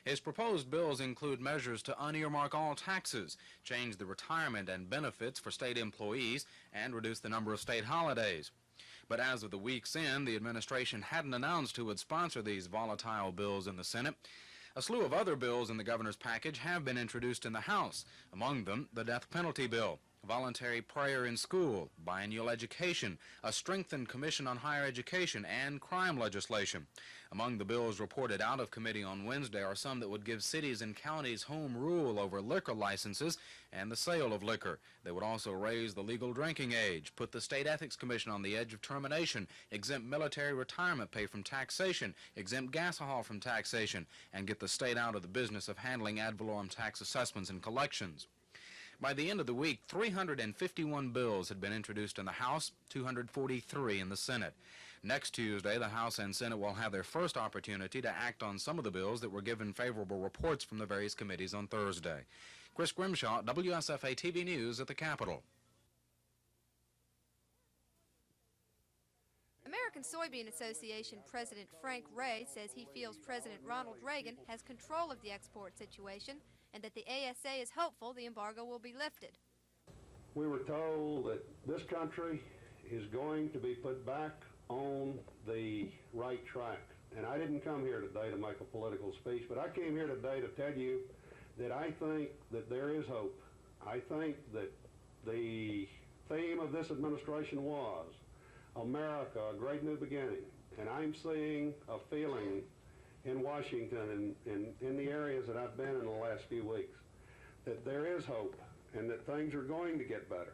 His proposed bills include measures to unearmark all taxes, change the retirement and benefits for state employees, and reduce the number of state holidays. But as of the week's end, the administration hadn't announced who would sponsor these volatile bills in the Senate. A slew of other bills in the governor's package have been introduced in the House, among them the death penalty bill. voluntary prayer in school, biennial education, a strengthened Commission on Higher Education, and crime legislation. Among the bills reported out of committee on Wednesday are some that would give cities and counties home rule over liquor licenses and the sale of liquor. They would also raise the legal drinking age, put the State Ethics Commission on the edge of termination, exempt military retirement pay from taxation, exempt gasohol from taxation, and get the state out of the business of handling ad valorem tax assessments and collections. By the end of the week, 351 bills had been introduced in the House, 243 in the Senate. Next Tuesday, the House and Senate will have their first opportunity to act on some of the bills that were given favorable reports from the various committees on Thursday. Chris Grimshaw, WSFA TV News at the Capitol. American Soybean Association President Frank Ray says he feels President Ronald Reagan has control of the export situation and that the ASA is hopeful the embargo will be lifted. We were told that this country is going to be put back on the right track. And I didn't come here today to make a political speech, but I came here today to tell you that I think that there is hope. I think that the theme of this administration was America, a great new beginning. And I'm seeing a feeling in Washington and in the areas that I've been in the last few weeks that there is hope and that things are going to get better.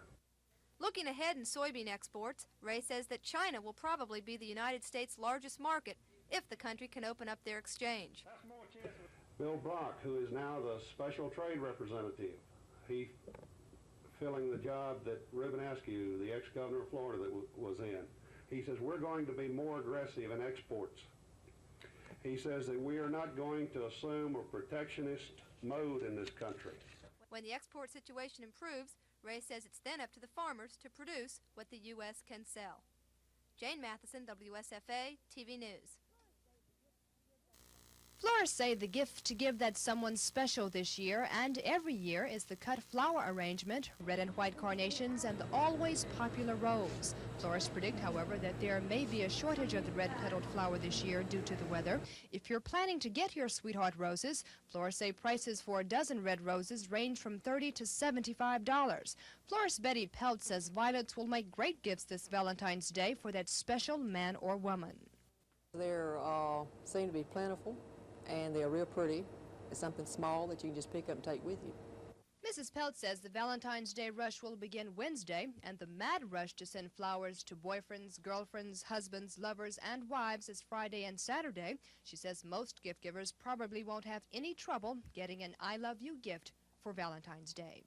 Looking ahead in soybean exports, Ray says that China will probably be the United States' largest market if the country can open up their exchange. Bill Brock, who is now the special trade representative, he filling the job that Reuben Askew, the ex-governor of Florida, that was in. He says we're going to be more aggressive in exports. He says that we are not going to assume a protectionist mode in this country. When the export situation improves, Ray says it's then up to the farmers to produce what the U.S. can sell. Jane Matheson, WSFA TV News. Florists say the gift to give that someone special this year and every year is the cut flower arrangement, red and white carnations, and the always popular rose. Florists predict, however, that there may be a shortage of the red-petaled flower this year due to the weather. If you're planning to get your sweetheart roses, florists say prices for a dozen red roses range from $30 to $75. Florist Betty Pelt says violets will make great gifts this Valentine's Day for that special man or woman. They're seem to be plentiful, and they're real pretty. It's something small that you can just pick up and take with you. Mrs. Pelt says the Valentine's Day rush will begin Wednesday, and the mad rush to send flowers to boyfriends, girlfriends, husbands, lovers, and wives is Friday and Saturday. She says most gift givers probably won't have any trouble getting an I love you gift for Valentine's Day.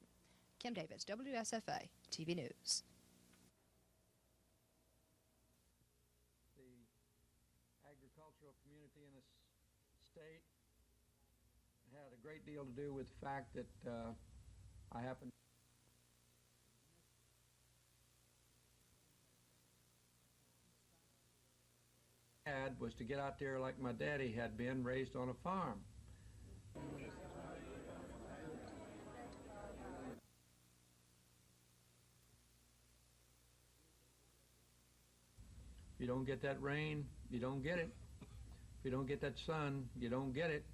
Kim Davis, WSFA TV News. The agricultural community in this state had a great deal to do with the fact that I happened was to get out there like my daddy had been, raised on a farm. If you don't get that rain, you don't get it. If you don't get that sun, you don't get it.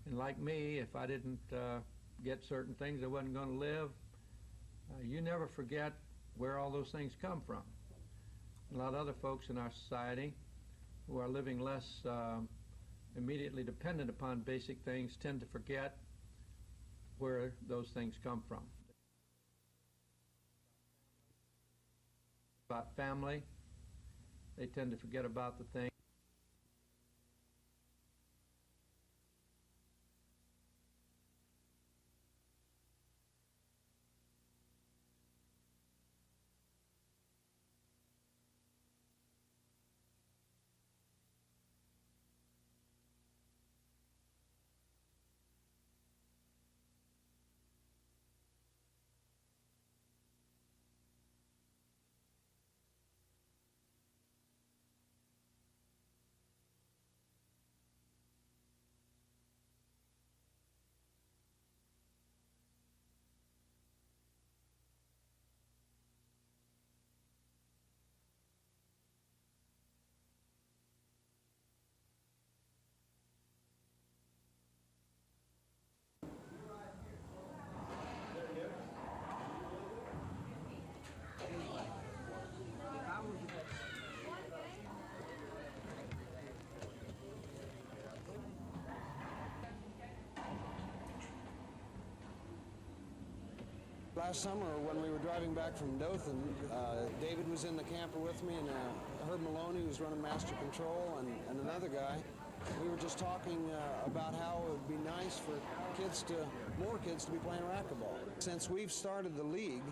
And like me, if I didn't get certain things, I wasn't going to live. You never forget where all those things come from. A lot of other folks in our society who are living less immediately dependent upon basic things tend to forget where those things come from. About family, they tend to forget about the things. Last summer, when we were driving back from Dothan, David was in the camper with me, and Herb Maloney was running Master Control, and another guy. We were just talking about how it would be nice for more kids to be playing racquetball. Since we've started the league,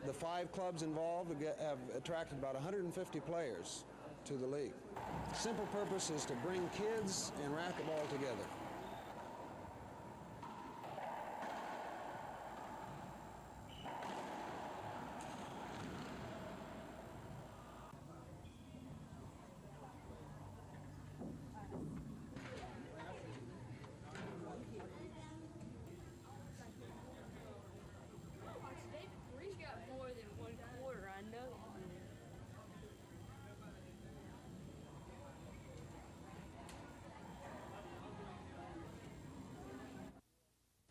the 5 clubs involved have attracted about 150 players to the league. Simple purpose is to bring kids and racquetball together.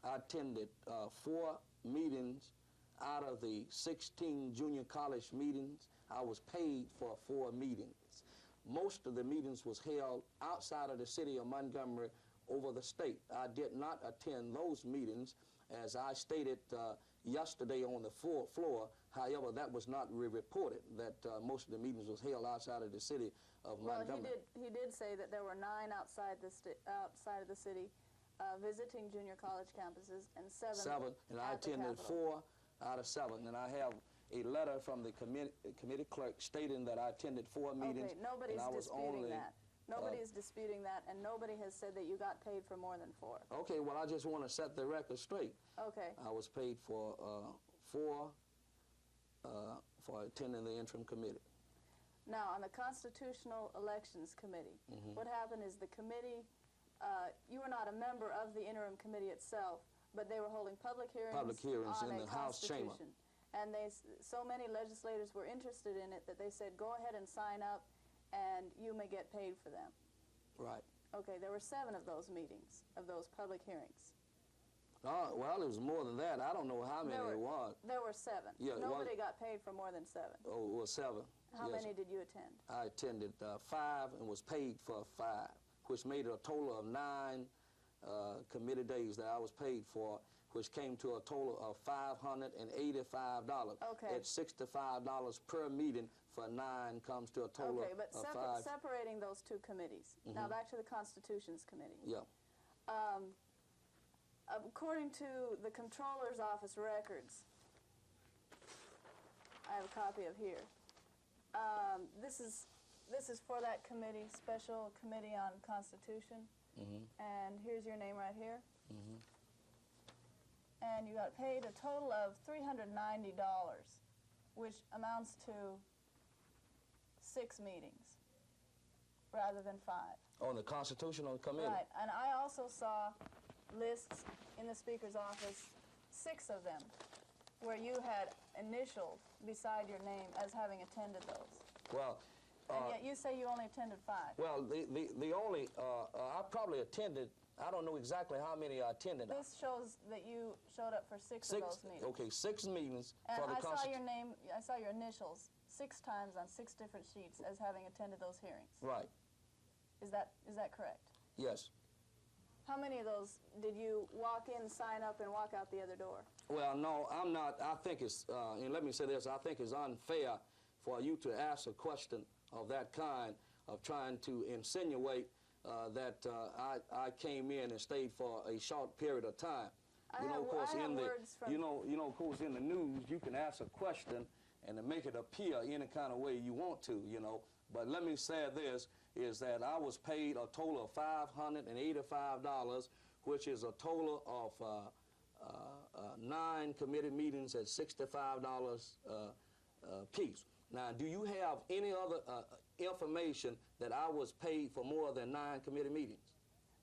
I attended 4 meetings out of the 16 junior college meetings. I was paid for 4 meetings. Most of the meetings was held outside of the city of Montgomery over the state. I did not attend those meetings, as I stated yesterday on the floor. However, that was not reported, that most of the meetings was held outside of the city of Montgomery. Well, he did say that there were 9 outside of the city visiting junior college campuses, and 7 and I attended 4 out of 7, and I have a letter from the committee clerk stating that I attended 4 meetings. Okay, nobody's disputing that. Nobody is disputing that, and nobody has said that you got paid for more than 4. Okay, well, I just want to set the record straight. Okay. I was paid for 4 for attending the interim committee. Now, on the Constitutional Elections Committee, what happened is the committee, you were not a member of the interim committee itself, but they were holding public hearings on in a the House chamber. And so many legislators were interested in it that they said, go ahead and sign up, and you may get paid for them. Right. Okay, there were 7 of those meetings, of those public hearings. Well, it was more than that. I don't know how many it was. There were 7. Yeah, Nobody got paid for more than 7. Oh, it was 7. How many did you attend? I attended 5 and was paid for 5, which made it a total of 9 committee days that I was paid for, which came to a total of $585. Okay. At $65 per meeting for 9 comes to a total okay, but of 5. separating those 2 committees. Now back to the Constitutions Committee. Yeah. According to the Comptroller's Office records, I have a copy of here. This is for that committee, Special Committee on Constitution. And here's your name right here. And you got paid a total of $390, which amounts to 6 meetings rather than 5. On the Constitutional Committee? Right, and I also saw lists in the Speaker's office, 6 of them, where you had initialed beside your name as having attended those. Well, and yet you say you only attended 5. Well, the only, I probably attended, I don't know exactly how many I attended. This shows that you showed up for 6 of those meetings. Okay, 6 meetings and for the I saw your name, I saw your initials 6 times on 6 different sheets as having attended those hearings. Right. Is that correct? Yes. How many of those did you walk in, sign up, and walk out the other door? Well, no, I'm not. I think it's, and let me say this, I think it's unfair for you to ask a question of that kind, of trying to insinuate that I came in and stayed for a short period of time. You know, of course, of course, in the news, you can ask a question and to make it appear any kind of way you want to, you know. But let me say this, is that I was paid a total of $585, which is a total of 9 committee meetings at $65 piece. Now, do you have any other information that I was paid for more than 9 committee meetings?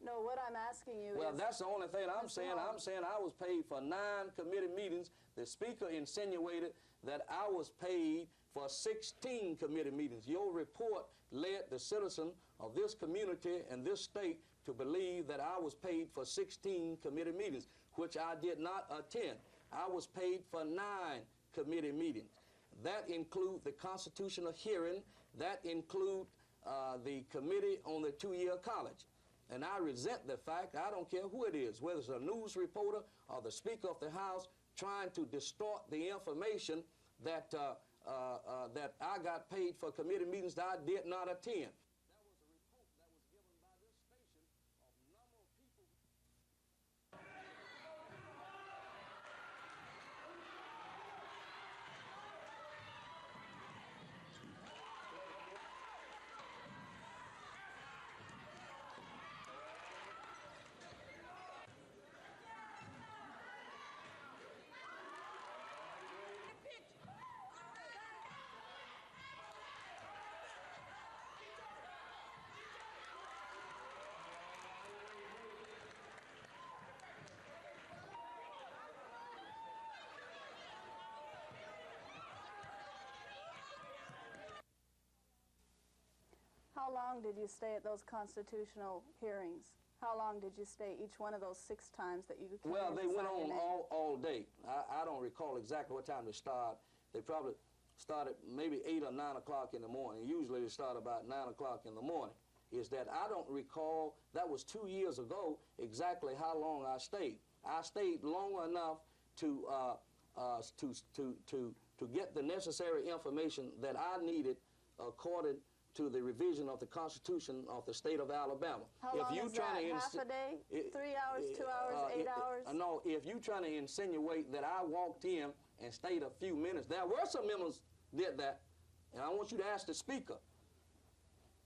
No, what I'm asking you Well, is... that's the only thing I'm saying. I'm saying I was paid for 9 committee meetings. The Speaker insinuated that I was paid for 16 committee meetings. Your report led the citizen of this community and this state to believe that I was paid for 16 committee meetings, which I did not attend. I was paid for 9 committee meetings. That include the constitutional hearing. That include the committee on the 2-year college. And I resent the fact, I don't care who it is, whether it's a news reporter or the Speaker of the House, trying to distort the information that, that I got paid for committee meetings that I did not attend. How long did you stay at those constitutional hearings? How long did you stay each one of those 6 times that you came Well, in they to went sign on your name? all day. I don't recall exactly what time they started. They probably started maybe 8 or 9 o'clock in the morning. Usually they start about 9 o'clock in the morning. Is that I don't recall, that was 2 years ago, exactly how long I stayed. I stayed long enough to get the necessary information that I needed according to the revision of the Constitution of the state of Alabama. How long is that? Half a day? 3 hours, 2 hours, 8 hours? No, if you're trying to insinuate that I walked in and stayed a few minutes, there were some members did that, and I want you to ask the speaker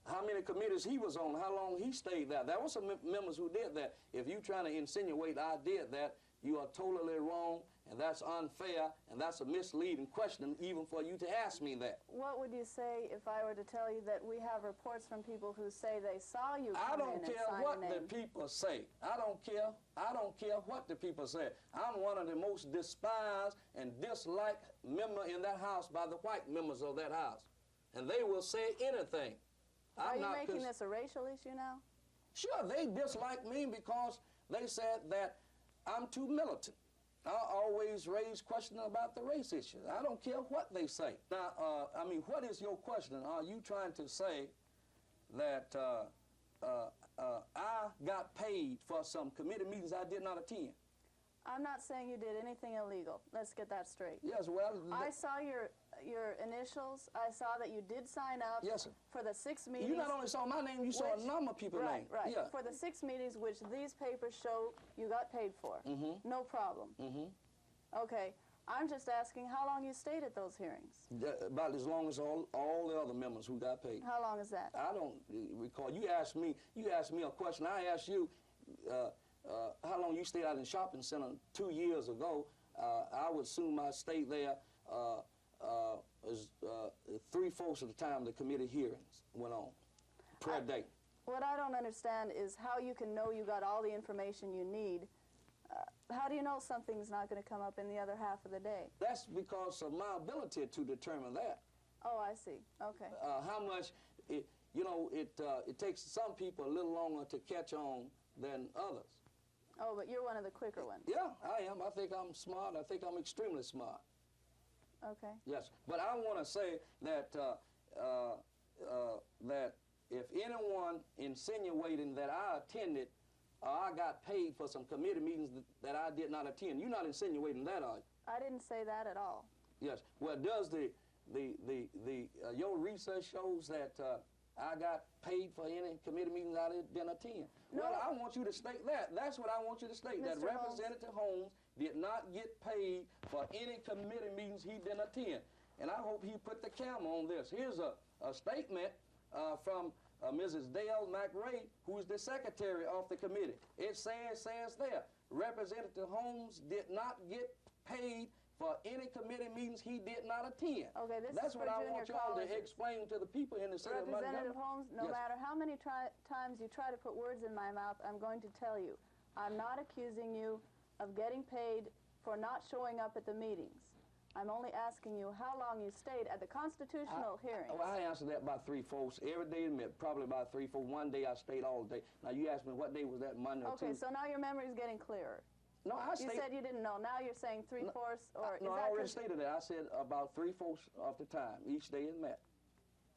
how many committees he was on, how long he stayed there. There were some members who did that. If you're trying to insinuate I did that, you are totally wrong, and that's unfair, and that's a misleading question even for you to ask me that. What would you say if I were to tell you that we have reports from people who say they saw you come I don't in and care sign what your the name? people say. I don't care. I don't care what the people say. I'm one of the most despised and disliked member in that house by the white members of that house. And they will say anything. Are you making this a racial issue now? Sure, they dislike me because they said that I'm too militant. I always raise questions about the race issue. I don't care what they say. Now, I mean, what is your question? Are you trying to say that I got paid for some committee meetings I did not attend? I'm not saying you did anything illegal. Let's get that straight. Yes, well... I saw your initials. I saw that you did sign up for the 6 meetings. You not only saw my name, you saw a number of people's names. Right, yeah. For the 6 meetings which these papers show you got paid for. No problem. Okay, I'm just asking how long you stayed at those hearings. About as long as all the other members who got paid. How long is that? I don't recall. You asked me a question. I asked you how long you stayed out in the shopping center 2 years ago. I would assume I stayed there 3/4 of the time the committee hearings went on per day. What I don't understand is how you can know you got all the information you need. How do you know something's not going to come up in the other half of the day? That's because of my ability to determine that. Oh, I see. Okay. How much, it takes some people a little longer to catch on than others. Oh, but you're one of the quicker ones. Yeah, I am. I think I'm smart. I think I'm extremely smart. Okay. Yes, but I want to say that that if anyone insinuating that I attended or I got paid for some committee meetings that I did not attend, you're not insinuating that, are you? I didn't say that at all. Yes. Well, does your research shows that I got paid for any committee meetings I didn't attend? No. Well, I want you to state that. That's what I want you to state. That Mr. Representative Holmes did not get paid for any committee meetings he didn't attend. And I hope he put the camera on this. Here's a statement from Mrs. Dale McRae, who is the secretary of the committee. It says there, Representative Holmes did not get paid for any committee meetings he did not attend. Okay, this That's is what for I junior want y'all to colleges. explain to the people in the city of Montgomery. Representative Holmes, no matter how many times you try to put words in my mouth, I'm going to tell you, I'm not accusing you of getting paid for not showing up at the meetings. I'm only asking you how long you stayed at the constitutional hearings. Well, I answered that by 3/4. Every day, probably about 3/4. One day I stayed all day. Now you asked me what day was that, Monday or Okay, Tuesday? so now your memory is getting clearer. No, I You stayed. said you didn't know. Now you're saying 3/4, or No, is I that already stated that. I said about 3/4 of the time each day is met.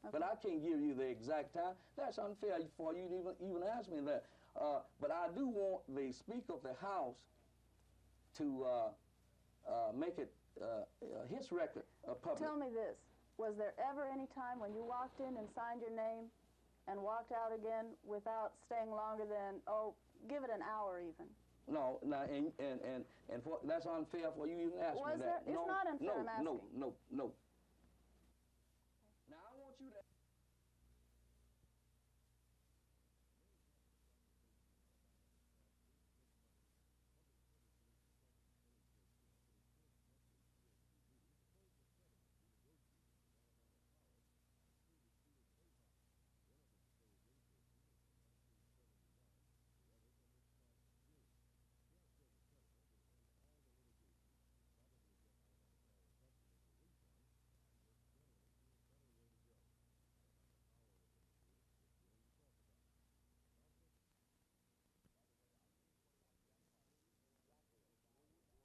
Okay. But I can't give you the exact time. That's unfair for you to even ask me that. But I do want the Speaker of the House to make it his record public. Tell me this. Was there ever any time when you walked in and signed your name and walked out again without staying longer than, oh, give it an hour even? No, and that's unfair for you even ask me that. It's not unfair, I'm asking. No. Now I want you to...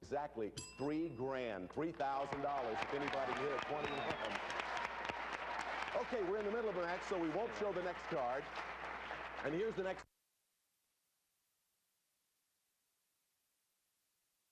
Exactly $3 grand, $3,000 if anybody can hit a 21. Okay, we're in the middle of a match, so we won't show the next card. And here's the next.